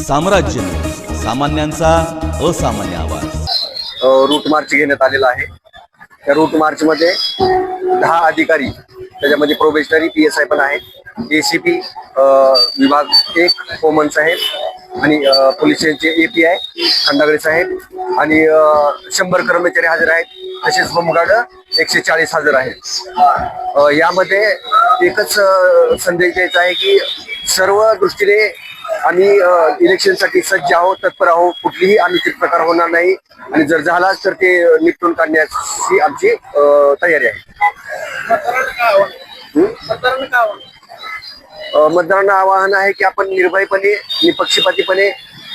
साम्राज्य न्यूज, सामान्यांचा असामान्य आवाज। रूट मार्च घेण्यात आलेला आहे। त्या रूट मार्च मध्ये 10 अधिकारी, त्याच्यामध्ये प्रोबेशनरी PSI पण आहेत, ACP विभाग 1 कोमन साहेब आणि पोलीस स्टेशनचे API खंडागळे साहेब आणि 100 कर्मचारी हजर आहेत। तसेच होमगार्ड 140 हजर आहेत। यामध्ये एकच संदेश द्यायचा आहे की सर्व दृष्टीने आम्ही इलेक्शनसाठी सज्ज आहोत, तत्पर आहोत। कुठलीही अनुचित प्रकार होणार नाही आणि जर झाला तर ते निपटून काढण्याची आमची तयारी आहे। मतदारांना आवाहन आहे की आपण निर्भयपणे, निपक्षपातीपणे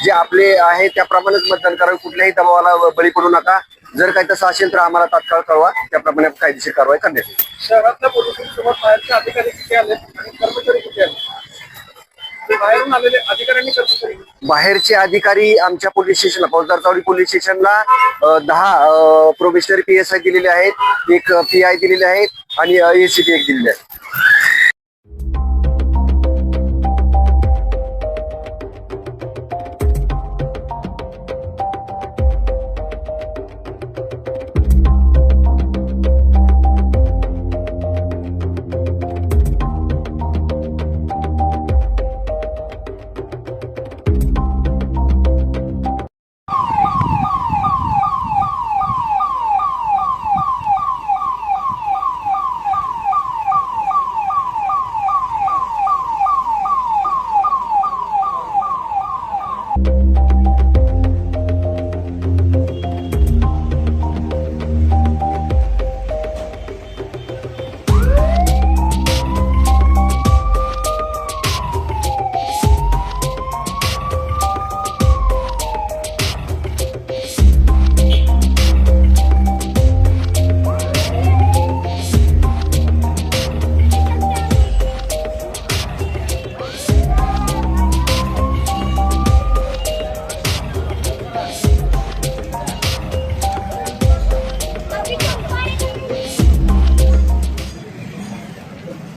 जे आपले आहे त्याप्रमाणेच मतदान करावे। कुठल्याही दबावाला बळी पडू नका। जर काही तसं असेल तर आम्हाला तात्काळ कळवा, त्याप्रमाणे कायदेशीर कारवाई करण्यात येईल। शहरातल्या पोलिसांसोबत बाहेरचे अधिकारी किती आले आणि कर्मचारी किती आले? बाहेरून आलेले अधिकाऱ्यांनी कर्मचारी, बाहेरचे अधिकारी आमच्या पोलीस स्टेशनला, फौजदार चावडी पोलीस स्टेशनला 10 प्रोबेशनरी PSI दिलेले आहेत, 1 PI दिलेले आहेत आणि ACP 1 दिलेले आहे।